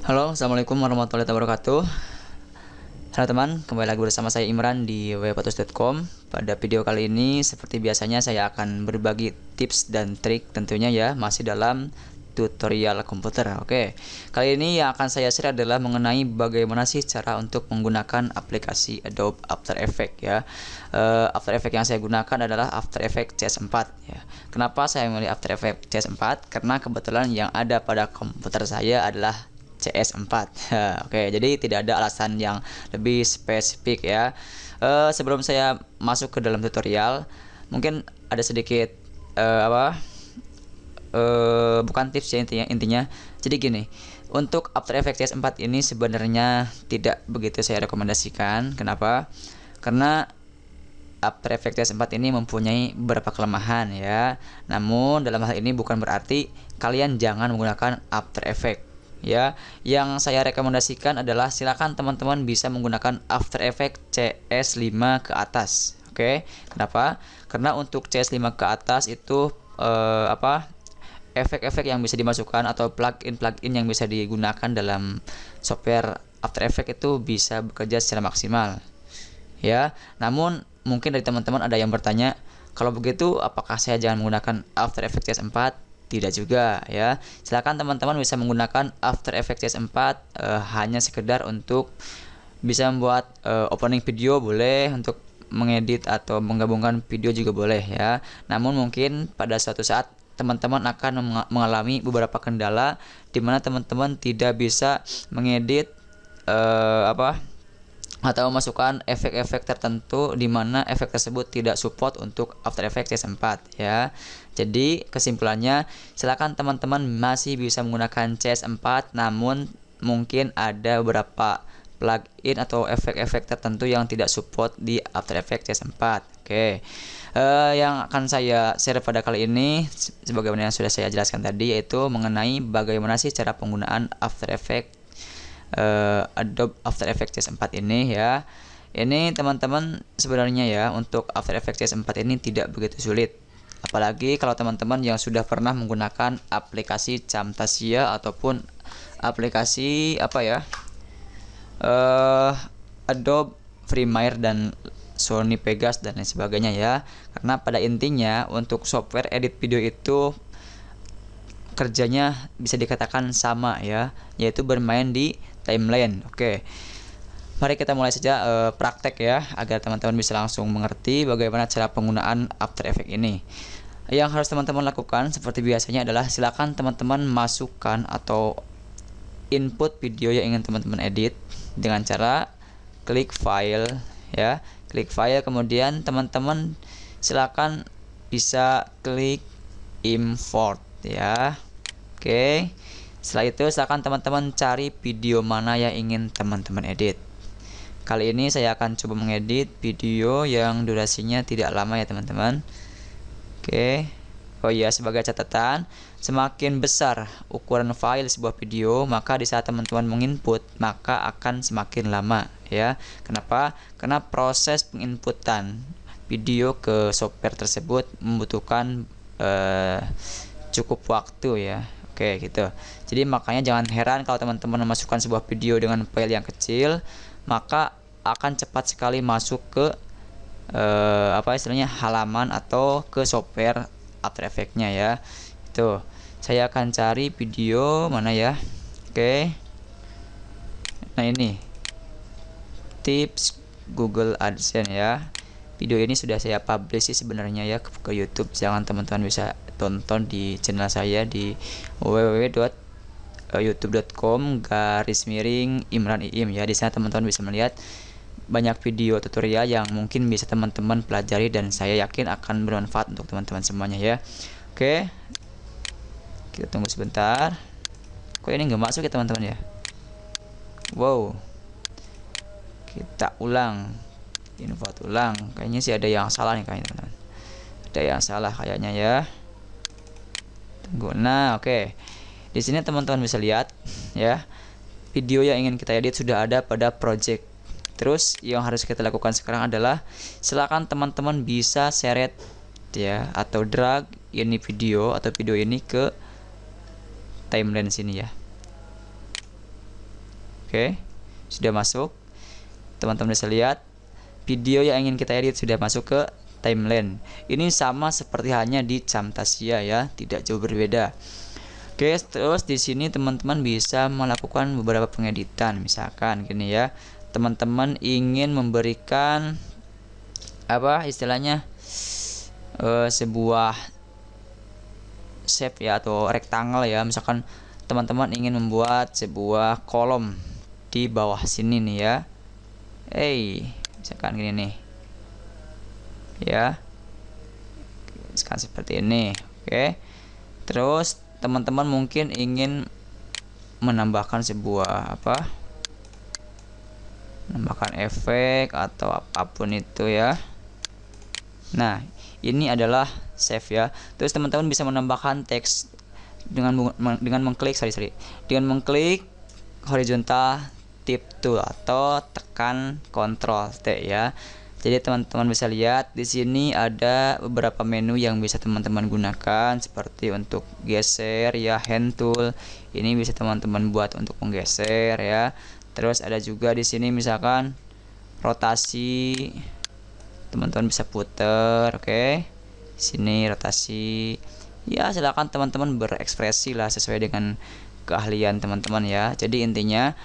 Halo, assalamualaikum warahmatullahi wabarakatuh. Halo teman, kembali lagi bersama saya Imran di www.patus.com. Pada video kali ini, seperti biasanya saya akan berbagi tips dan trik tentunya ya, masih dalam tutorial komputer. Oke, kali ini yang akan saya share adalah mengenai bagaimana sih cara untuk menggunakan aplikasi Adobe After Effects ya. After Effects yang saya gunakan adalah After Effects CS4 ya. Kenapa saya memilih After Effects CS4? Karena kebetulan yang ada pada komputer saya adalah CS4. Oke, jadi tidak ada alasan yang lebih spesifik ya. Sebelum saya masuk ke dalam tutorial, mungkin ada sedikit bukan tips ya intinya. Jadi gini, untuk After Effects CS4 ini sebenarnya tidak begitu saya rekomendasikan. Kenapa? Karena After Effects CS4 ini mempunyai beberapa kelemahan ya. Namun dalam hal ini bukan berarti kalian jangan menggunakan After Effects. Ya, yang saya rekomendasikan adalah silakan teman-teman bisa menggunakan After Effects CS5 ke atas. Oke, kenapa? Karena untuk CS5 ke atas itu efek-efek yang bisa dimasukkan atau plugin yang bisa digunakan dalam software After Effects itu bisa bekerja secara maksimal. Ya, namun mungkin dari teman-teman ada yang bertanya, kalau begitu apakah saya jangan menggunakan After Effects CS4? Tidak juga ya. Silakan teman-teman bisa menggunakan After Effects CS4 hanya sekedar untuk bisa membuat opening video boleh, untuk mengedit atau menggabungkan video juga boleh ya. Namun mungkin pada suatu saat teman-teman akan mengalami beberapa kendala di mana teman-teman tidak bisa mengedit atau memasukkan efek-efek tertentu di mana efek tersebut tidak support untuk After Effects CS4 ya. Jadi kesimpulannya, silakan teman-teman masih bisa menggunakan CS4, namun mungkin ada beberapa plugin atau efek-efek tertentu yang tidak support di After Effects CS4. Oke. Yang akan saya share pada kali ini sebagaimana yang sudah saya jelaskan tadi, yaitu mengenai bagaimana sih cara penggunaan After Effects Adobe After Effects CS4 ini ya. Ini teman-teman sebenarnya ya, untuk After Effects CS4 ini tidak begitu sulit. Apalagi kalau teman-teman yang sudah pernah menggunakan aplikasi Camtasia ataupun aplikasi Adobe Premiere dan Sony Vegas dan lain sebagainya ya. Karena pada intinya untuk software edit video itu kerjanya bisa dikatakan sama ya, yaitu bermain di timeline. Oke, mari kita mulai saja praktek ya, agar teman-teman bisa langsung mengerti bagaimana cara penggunaan After Effects ini. Yang harus teman-teman lakukan seperti biasanya adalah silakan teman-teman masukkan atau input video yang ingin teman-teman edit dengan cara klik file ya, klik file, kemudian teman-teman silakan bisa klik import ya. Oke, setelah itu silakan teman-teman cari video mana yang ingin teman-teman edit. Kali ini saya akan coba mengedit video yang durasinya tidak lama ya teman-teman. Oke. Oh iya, sebagai catatan, semakin besar ukuran file sebuah video, maka di saat teman-teman menginput maka akan semakin lama ya. Kenapa? Karena proses penginputan video ke software tersebut membutuhkan cukup waktu ya. Oke gitu. Jadi makanya jangan heran kalau teman-teman memasukkan sebuah video dengan file yang kecil, maka akan cepat sekali masuk ke istilahnya halaman atau ke software After Effects-nya ya. Itu. Saya akan cari video mana ya. Oke. Nah, ini. Tips Google AdSense ya. Video ini sudah saya publish sih sebenarnya ya ke YouTube. Jangan teman-teman bisa tonton di channel saya di www.youtube.com/Imran ya. Di sana teman-teman bisa melihat banyak video tutorial yang mungkin bisa teman-teman pelajari dan saya yakin akan bermanfaat untuk teman-teman semuanya ya. Oke. Kita tunggu sebentar. Kok ini nggak masuk ya teman-teman ya? Wow. Kita ulang. Invert ulang. Kayaknya sih ada yang salah nih kayaknya teman-teman. Ada yang salah kayaknya ya. Tunggu. Nah, oke. Di sini teman-teman bisa lihat ya. Video yang ingin kita edit sudah ada pada project. Terus yang harus kita lakukan sekarang adalah silakan teman-teman bisa seret ya atau drag ini video atau video ini ke timeline sini ya. Oke, sudah masuk. Teman-teman bisa lihat video yang ingin kita edit sudah masuk ke timeline. Ini sama seperti halnya di Camtasia ya, tidak jauh berbeda. Oke, terus di sini teman-teman bisa melakukan beberapa pengeditan. Misalkan gini ya, teman-teman ingin memberikan apa istilahnya sebuah shape ya atau rectangle ya. Misalkan teman-teman ingin membuat sebuah kolom di bawah sini nih ya. Misalkan gini nih. Ya. Misalkan seperti ini. Oke. Terus teman-teman mungkin ingin menambahkan sebuah apa? Menambahkan efek atau apapun itu ya. Nah, ini adalah save ya. Terus teman-teman bisa menambahkan teks dengan mengklik dengan mengklik horizontal tip tool atau tekan Ctrl T ya. Jadi teman-teman bisa lihat di sini ada beberapa menu yang bisa teman-teman gunakan seperti untuk geser ya, hand tool. Ini bisa teman-teman buat untuk menggeser ya. Terus ada juga di sini misalkan rotasi. Teman-teman bisa puter, oke. Sini rotasi. Ya, silakan teman-teman berekspresi lah sesuai dengan keahlian teman-teman ya. Jadi intinya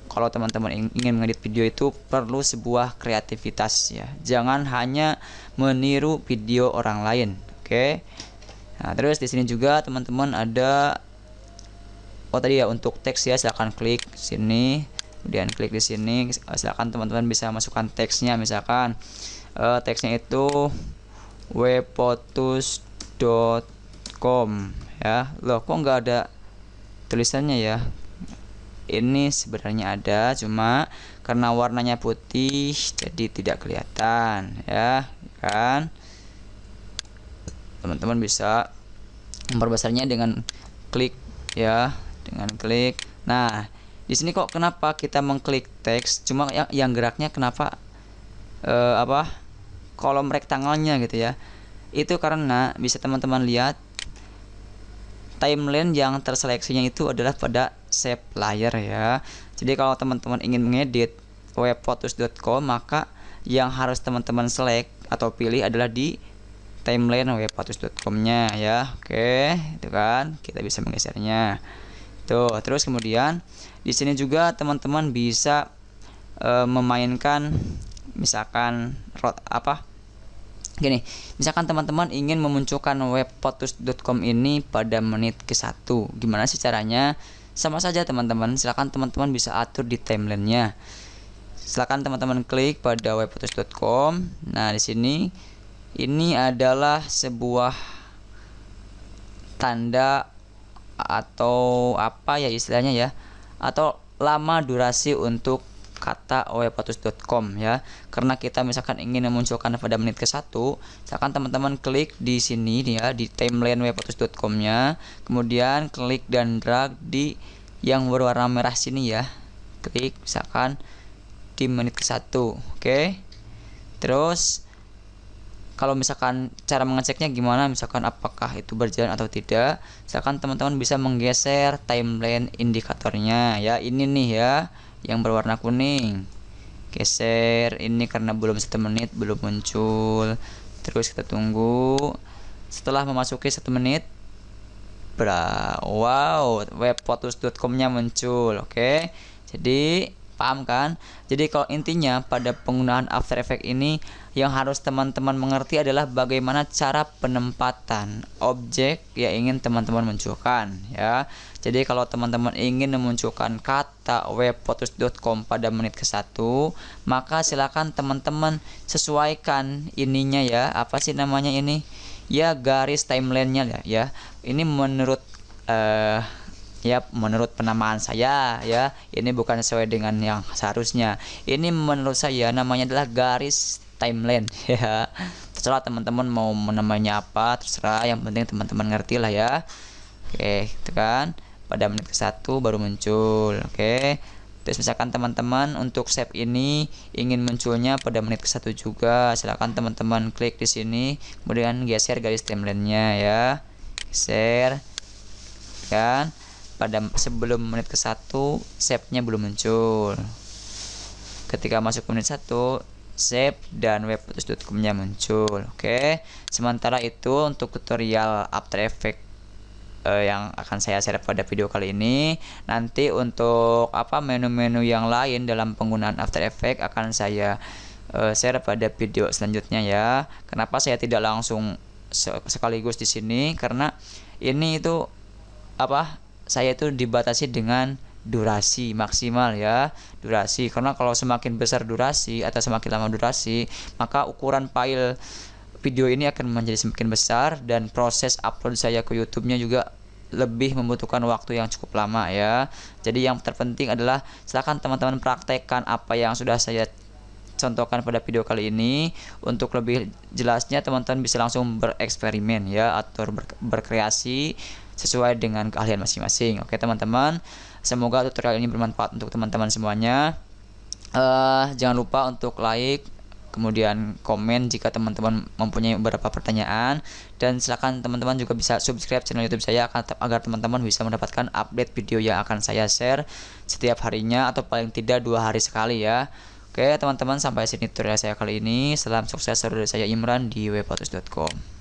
kalau teman-teman ingin mengedit video itu perlu sebuah kreativitas ya. Jangan hanya meniru video orang lain, oke. Nah, terus di sini juga teman-teman ada tadi ya untuk teks ya, silakan klik sini, kemudian klik di sini. Silakan teman-teman bisa masukkan teksnya, misalkan teksnya itu webphotos.com ya. Loh, kok nggak ada tulisannya ya? Ini sebenarnya ada, cuma karena warnanya putih jadi tidak kelihatan ya kan. Teman-teman bisa memperbesarnya dengan klik ya, dengan klik. Nah, di sini kok kenapa kita mengklik teks cuma yang geraknya kenapa kolom rektangelnya gitu ya? Itu karena bisa teman-teman lihat timeline yang terseleksinya itu adalah pada shape layer ya. Jadi kalau teman-teman ingin mengedit webphotos.com, maka yang harus teman-teman select atau pilih adalah di timeline webphotos.com-nya ya. Oke, itu kan kita bisa menggesernya. Tuh, terus kemudian di sini juga teman-teman bisa memainkan misalkan gini, misalkan teman-teman ingin memunculkan webphotos.com ini pada menit ke-1. Gimana sih caranya? Sama saja teman-teman, silakan teman-teman bisa atur di timelinenya. Silakan teman-teman klik pada webphotos.com. Nah, di sini ini adalah sebuah tanda atau apa ya istilahnya ya, atau lama durasi untuk kata webphotos.com ya. Karena kita misalkan ingin memunculkan pada menit ke-1, misalkan teman-teman klik di sini ya, di timeline webphotos.com-nya, kemudian klik dan drag di yang berwarna merah sini ya. Klik misalkan di menit ke-1. Oke. Terus kalau misalkan cara mengeceknya gimana, misalkan apakah itu berjalan atau tidak, misalkan teman-teman bisa menggeser timeline indikatornya ya. Ini nih ya, yang berwarna kuning. Geser ini karena belum 1 menit belum muncul. Terus kita tunggu. Setelah memasuki 1 menit, wow, webphotos.com-nya muncul. Oke. Jadi paham kan? Jadi kalau intinya pada penggunaan After Effects ini yang harus teman-teman mengerti adalah bagaimana cara penempatan objek yang ingin teman-teman munculkan ya. Jadi kalau teman-teman ingin memunculkan kata webphotos.com pada menit ke-1, maka silakan teman-teman sesuaikan ininya ya. Apa sih namanya ini? Ya, garis timelinenya ya. Ini menurut ya menurut penamaan saya ya, ini bukan sesuai dengan yang seharusnya. Ini menurut saya namanya adalah garis timeline ya. Terserah teman-teman mau menamainya apa, terserah, yang penting teman-teman ngerti lah ya. Oke, itu kan pada menit ke-1 baru muncul. Oke. Terus misalkan teman-teman untuk shape ini ingin munculnya pada menit ke-1 juga, silakan teman-teman klik di sini, kemudian geser garis timelinenya ya. Geser kan. sebelum menit ke 1 save-nya belum muncul. Ketika masuk ke menit 1 save dan webputus.com-nya muncul. Oke. Sementara itu untuk tutorial After Effects yang akan saya share pada video kali ini. Nanti untuk menu-menu yang lain dalam penggunaan After Effects akan saya share pada video selanjutnya ya. Kenapa saya tidak langsung sekaligus di sini? Karena ini itu saya itu dibatasi dengan durasi maksimal ya, durasi. Karena kalau semakin besar durasi atau semakin lama durasi, maka ukuran file video ini akan menjadi semakin besar dan proses upload saya ke YouTube-nya juga lebih membutuhkan waktu yang cukup lama ya. Jadi yang terpenting adalah silakan teman-teman praktekkan apa yang sudah saya contohkan pada video kali ini. Untuk lebih jelasnya teman-teman bisa langsung bereksperimen ya, atau berkreasi sesuai dengan keahlian masing-masing. Oke teman-teman, semoga tutorial ini bermanfaat untuk teman-teman semuanya. Jangan lupa untuk like, kemudian komen jika teman-teman mempunyai beberapa pertanyaan, dan silakan teman-teman juga bisa subscribe channel YouTube saya agar teman-teman bisa mendapatkan update video yang akan saya share setiap harinya atau paling tidak 2 hari sekali ya. Oke teman-teman, sampai sini tutorial saya kali ini. Salam sukses dari saya Imran di webputus.com.